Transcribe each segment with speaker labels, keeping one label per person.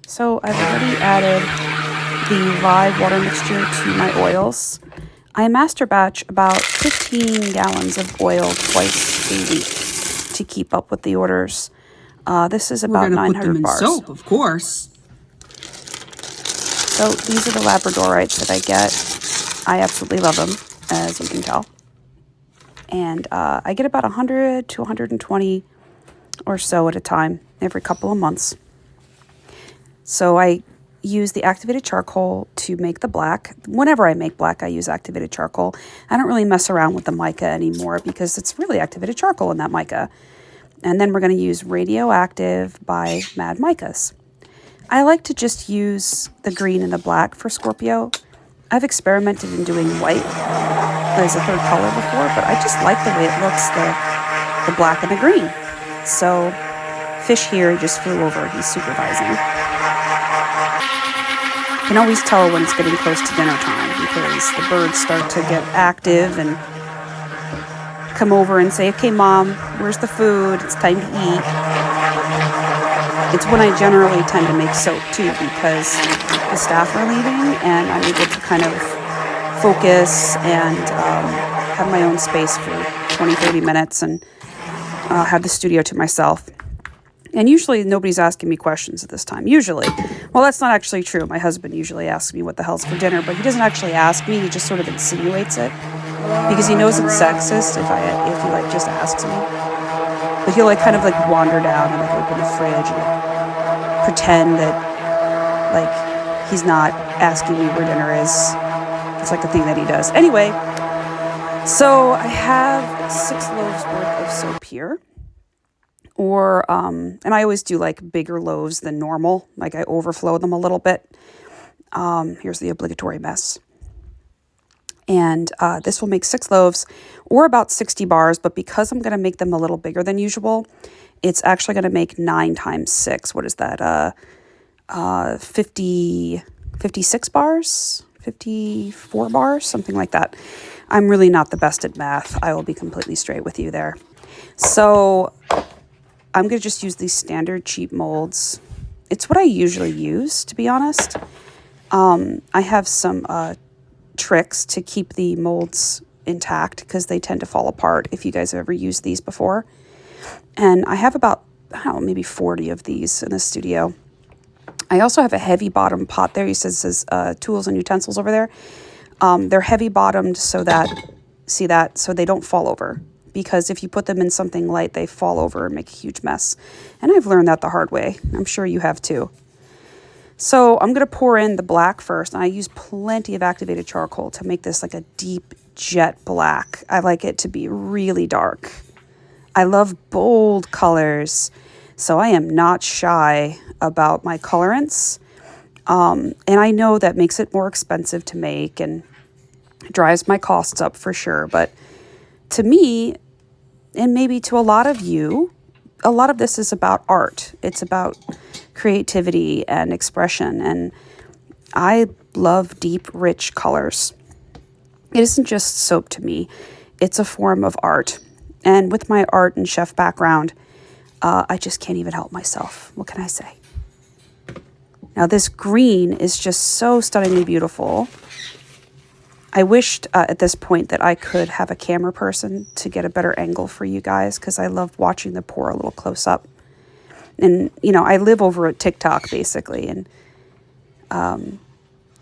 Speaker 1: So I've already added the live water mixture to my oils. I master batch about 15 gallons of oil twice a week to keep up with the orders. This is about 900
Speaker 2: put them in
Speaker 1: bars.
Speaker 2: soap, of course.
Speaker 1: So these are the Labradorites that I get. I absolutely love them, as you can tell. And I get about 100 to 120 or so at a time every couple of months. So I use the activated charcoal to make the black. Whenever I make black, I use activated charcoal. I don't really mess around with the mica anymore because it's really activated charcoal in that mica. And then we're going to use Radioactive by Mad Micas. I like to just use the green and the black for Scorpio. I've experimented in doing white as a third color before, but I just like the way it looks, the black and the green. So Fish here just flew over. He's supervising. You can always tell when it's getting close to dinner time because the birds start to get active and come over and say, okay, Mom, where's the food? It's time to eat. It's when I generally tend to make soap too because the staff are leaving and I'm able to kind of focus and have my own space for 20, 30 minutes and have the studio to myself. And usually nobody's asking me questions at this time. Usually. Well, that's not actually true. My husband usually asks me what the hell's for dinner, but he doesn't actually ask me. He just sort of insinuates it because he knows it's sexist if he like just asks me. But he'll like kind of like wander down and like open the fridge and pretend that like he's not asking me where dinner is. It's like a thing that he does. Anyway, so I have 6 loaves worth of soap here. Or, and I always do like bigger loaves than normal. Like I overflow them a little bit. Here's the obligatory mess. And this will make 6 loaves or about 60 bars. But because I'm going to make them a little bigger than usual, it's actually going to make 9 times 6. What is that? 56 bars? 54 bars? Something like that. I'm really not the best at math. I will be completely straight with you there. So I'm going to just use these standard cheap molds. It's what I usually use, to be honest. I have some tricks to keep the molds intact because they tend to fall apart if you guys have ever used these before. And I have about, I don't know, maybe 40 of these in the studio. I also have a heavy bottom pot there. It says tools and utensils over there. They're heavy bottomed so that, see that, so they don't fall over. Because if you put them in something light, they fall over and make a huge mess. And I've learned that the hard way. I'm sure you have too. So I'm going to pour in the black first. And I use plenty of activated charcoal to make this like a deep jet black. I like it to be really dark. I love bold colors. So I am not shy about my colorants. And I know that makes it more expensive to make and drives my costs up for sure. But to me, and maybe to a lot of you, a lot of this is about art. It's about creativity and expression. And I love deep, rich colors. It isn't just soap to me. It's a form of art. And with my art and chef background, I just can't even help myself. What can I say? Now, this green is just so stunningly beautiful. I wished at this point that I could have a camera person to get a better angle for you guys because I love watching the pour a little close up. And, you know, I live over at TikTok basically, and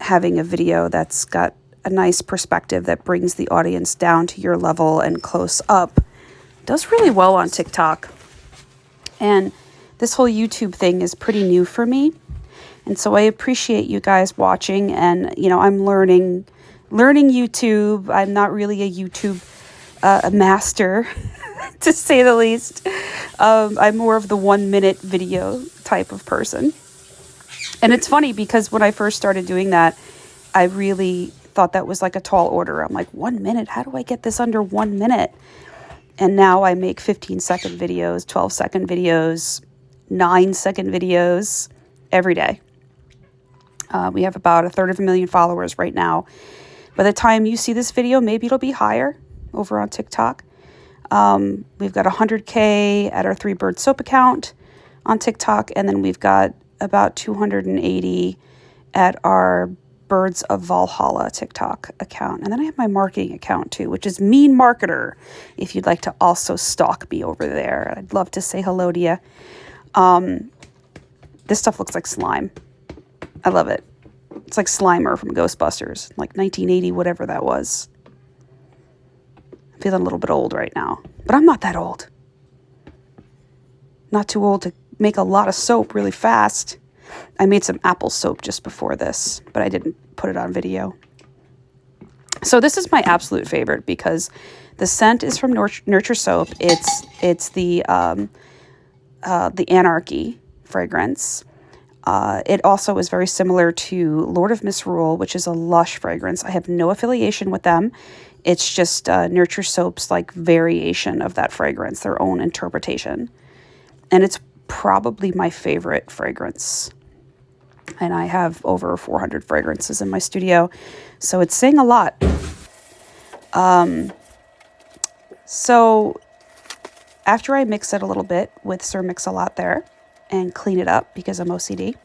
Speaker 1: having a video that's got a nice perspective that brings the audience down to your level and close up does really well on TikTok. And this whole YouTube thing is pretty new for me. And so I appreciate you guys watching, and, you know, I'm learning YouTube. I'm not really a YouTube master, to say the least. I'm more of the 1-minute video type of person. And it's funny because when I first started doing that, I really thought that was like a tall order. I'm like, 1 minute? How do I get this under 1 minute? And now I make 15-second videos, 12-second videos, 9-second videos every day. We have about 250,000 followers right now. By the time you see this video, maybe it'll be higher over on TikTok. We've got 100K at our 3 Bird Soap account on TikTok. And then we've got about 280 at our Birds of Valhalla TikTok account. And then I have my marketing account too, which is Mean Marketer. If you'd like to also stalk me over there, I'd love to say hello to you. This stuff looks like slime. I love it. It's like Slimer from Ghostbusters, like 1980, whatever that was. I'm feeling a little bit old right now, but I'm not that old. Not too old to make a lot of soap really fast. I made some apple soap just before this, but I didn't put it on video. So this is my absolute favorite because the scent is from Nurture Soap. It's the Anarchy fragrance. It also is very similar to Lord of Misrule, which is a Lush fragrance. I have no affiliation with them. It's just Nurture Soap's like variation of that fragrance, their own interpretation. And it's probably my favorite fragrance. And I have over 400 fragrances in my studio, so it's saying a lot. So after I mix it a little bit with Sir Mix-a-Lot there and clean it up because I'm OCD,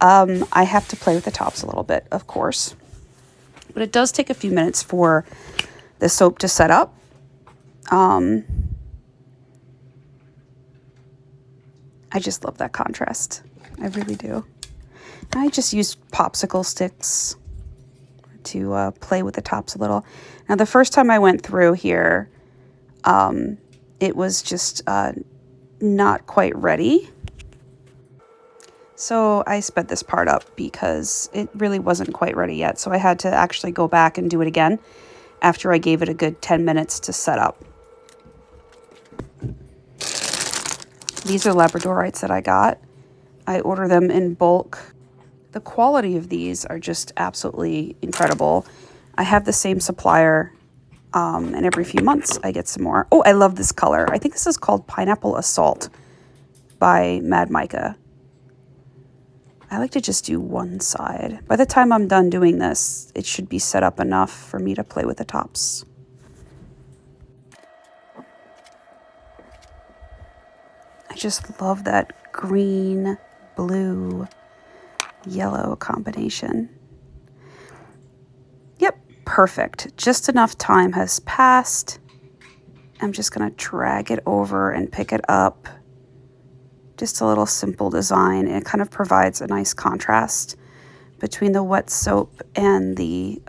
Speaker 1: I have to play with the tops a little bit, of course. But it does take a few minutes for the soap to set up. I just love that contrast. I really do. I just use popsicle sticks to play with the tops a little. Now, the first time I went through here, it was just not quite ready. So I sped this part up because it really wasn't quite ready yet. So I had to actually go back and do it again after I gave it a good 10 minutes to set up. These are Labradorites that I got. I order them in bulk. The quality of these are just absolutely incredible. I have the same supplier, and every few months I get some more. Oh, I love this color. I think this is called Pineapple Assault by Mad Micah. I like to just do one side. By the time I'm done doing this, it should be set up enough for me to play with the tops. I just love that green, blue, yellow combination. Yep, perfect. Just enough time has passed. I'm just going to drag it over and pick it up. Just a little simple design. It kind of provides a nice contrast between the wet soap and the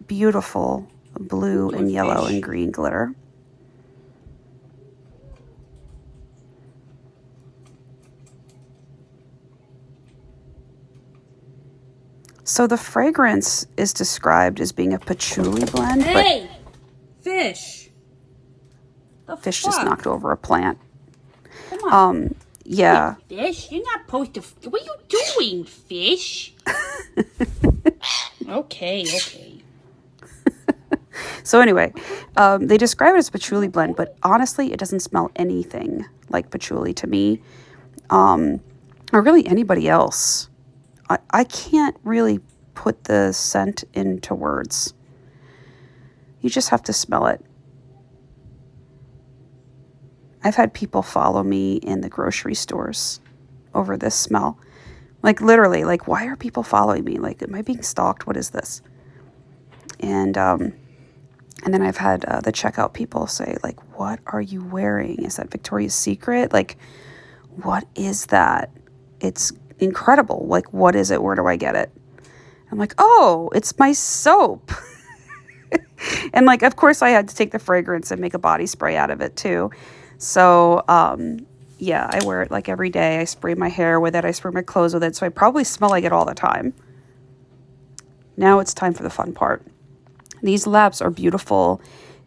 Speaker 1: beautiful blue and yellow and green glitter. So the fragrance is described as being a patchouli blend.
Speaker 2: Hey! Fish!
Speaker 1: The fish just knocked over a plant.
Speaker 2: Come on.
Speaker 1: Yeah.
Speaker 2: Hey, fish, you're not supposed to... What are you doing, fish? Okay.
Speaker 1: So anyway, they describe it as patchouli blend, but honestly, it doesn't smell anything like patchouli to me, or really anybody else. I can't really put the scent into words. You just have to smell it. I've had people follow me in the grocery stores over this smell. Like literally, like, why are people following me? Like, am I being stalked? What is this? And then I've had the checkout people say, like, what are you wearing? Is that Victoria's Secret? Like, what is that? It's incredible. Like, what is it? Where do I get it? I'm like, oh, it's my soap. And like, of course I had to take the fragrance and make a body spray out of it too. So, yeah, I wear it like every day. I spray my hair with it. I spray my clothes with it. So I probably smell like it all the time. Now it's time for the fun part. These labs are beautiful.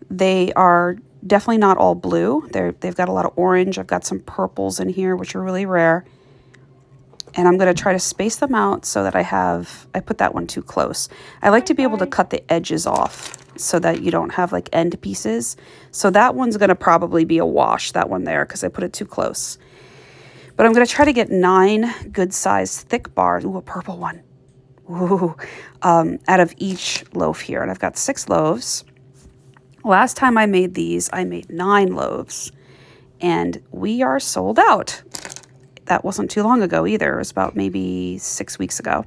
Speaker 1: They are definitely not all blue. They've got a lot of orange. I've got some purples in here, which are really rare. And I'm going to try to space them out so that I put that one too close. I like to be able to cut the edges off so that you don't have like end pieces. So that one's going to probably be a wash, that one there, because I put it too close. But I'm going to try to get 9 good sized thick bars. Ooh, a purple one. Ooh, out of each loaf here. And I've got 6 loaves. Last time I made these, I made 9 loaves. And we are sold out. that wasn't too long ago either. It was about maybe 6 weeks ago.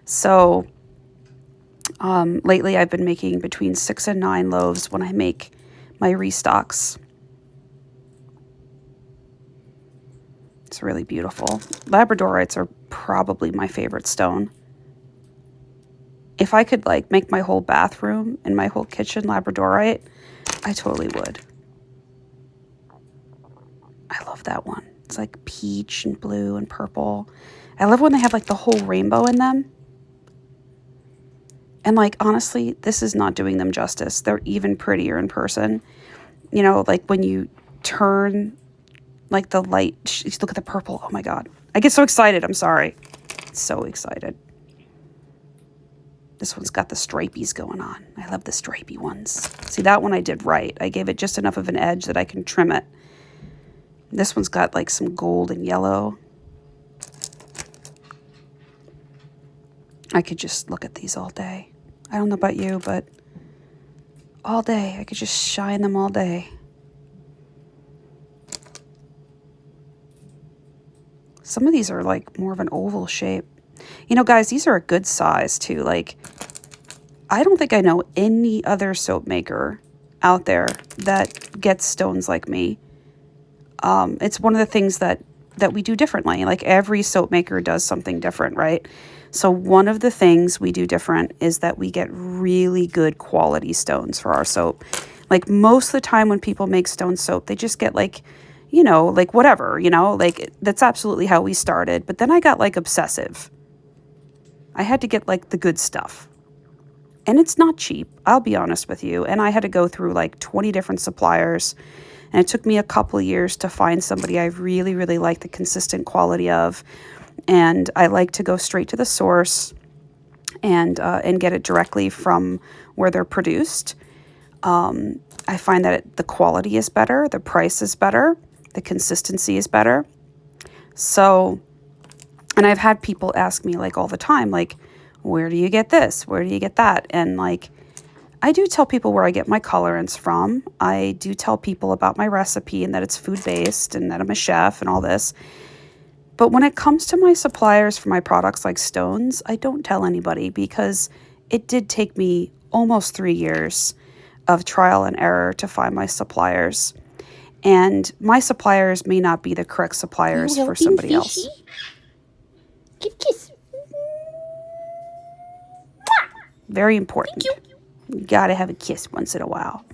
Speaker 1: So lately I've been making between 6 and 9 loaves when I make my restocks. It's really beautiful. Labradorites are probably my favorite stone. If I could like make my whole bathroom and my whole kitchen labradorite, I totally would. I love that one. It's like peach and blue and purple. I love when they have like the whole rainbow in them. And like, honestly, this is not doing them justice. They're even prettier in person. You know, like when you turn like the light, look at the purple. Oh my God. I get so excited. I'm sorry. So excited. This one's got the stripies going on. I love the stripy ones. See, that one I did right. I gave it just enough of an edge that I can trim it. This one's got like some gold and yellow. I could just look at these all day. I don't know about you, but all day. I could just shine them all day. Some of these are like more of an oval shape. You know, guys, these are a good size too. Like, I don't think I know any other soap maker out there that gets stones like me. It's one of the things that we do differently. Like every soap maker does something different, right? So one of the things we do different is that we get really good quality stones for our soap. Like most of the time when people make stone soap, they just get like, you know, like whatever, you know, like that's absolutely how we started. But then I got like obsessive. I had to get like the good stuff. And it's not cheap, I'll be honest with you. And I had to go through like 20 different suppliers. And it took me a couple of years to find somebody I really, really like the consistent quality of. And I like to go straight to the source and get it directly from where they're produced. I find that the quality is better, the price is better, the consistency is better. So, and I've had people ask me like all the time, like, where do you get this? Where do you get that? And like, I do tell people where I get my colorants from. I do tell people about my recipe and that it's food-based and that I'm a chef and all this. But when it comes to my suppliers for my products like stones, I don't tell anybody because it did take me almost 3 years of trial and error to find my suppliers. And my suppliers may not be the correct suppliers for somebody else.
Speaker 2: Give kiss.
Speaker 1: Very important.
Speaker 2: Thank
Speaker 1: You gotta have a kiss once in a while.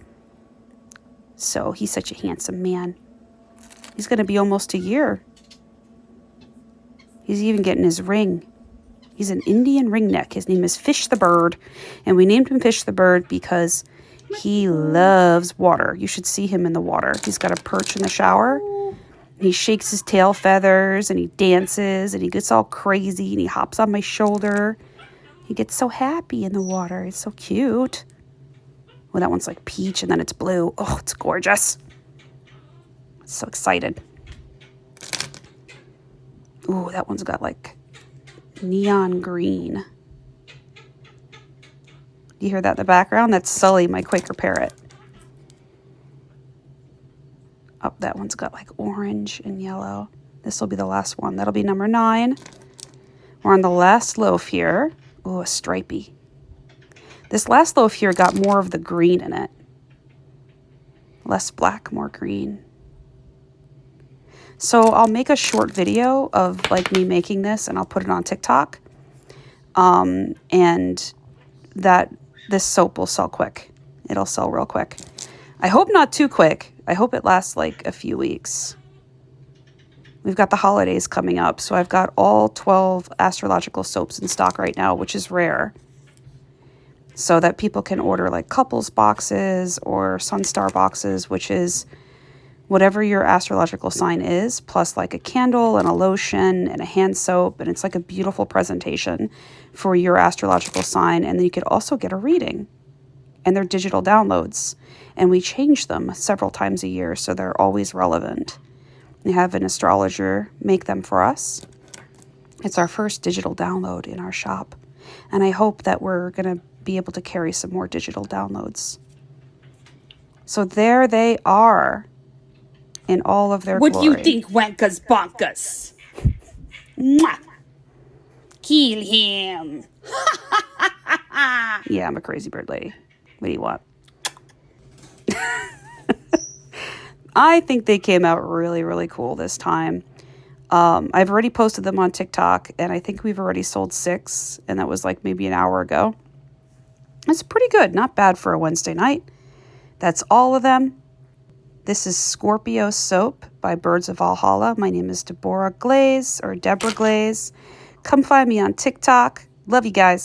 Speaker 1: So he's such a handsome man. He's gonna be almost a year. He's even getting his ring. He's an Indian ringneck. His name is Fish the Bird. And we named him Fish the Bird because he loves water. You should see him in the water. He's got a perch in the shower. He shakes his tail feathers and he dances and he gets all crazy and he hops on my shoulder. He gets so happy in the water. It's so cute. Well, that one's like peach and then it's blue. Oh, it's gorgeous. So excited. Ooh, that one's got like neon green. You hear that in the background? That's Sully, my Quaker parrot. Oh, that one's got like orange and yellow. This will be the last one. That'll be number 9. We're on the last loaf here. Ooh, a stripey. This last loaf here got more of the green in it. Less black, more green. So I'll make a short video of like me making this and I'll put it on TikTok. And that this soap will sell quick. It'll sell real quick. I hope not too quick. I hope it lasts like a few weeks. We've got the holidays coming up, so I've got all 12 astrological soaps in stock right now, which is rare. So that people can order like couples boxes or Sunstar boxes, which is whatever your astrological sign is, plus like a candle and a lotion and a hand soap. And it's like a beautiful presentation for your astrological sign. And then you could also get a reading. And they're digital downloads. And we change them several times a year, so they're always relevant. We have an astrologer make them for us. It's our first digital download in our shop. And I hope that we're going to be able to carry some more digital downloads. So there they are in all of their
Speaker 2: What
Speaker 1: glory.
Speaker 2: do you think, Wankas Bonkas? Mwah. Kill him.
Speaker 1: Yeah, I'm a crazy bird lady. What do you want? I think they came out really, really cool this time. I've already posted them on TikTok, and I think we've already sold 6, and that was like maybe an hour ago. It's pretty good. Not bad for a Wednesday night. That's all of them. This is Scorpio Soap by Birds of Valhalla. My name is Deborah Glaze, or Deborah Glaze. Come find me on TikTok. Love you guys.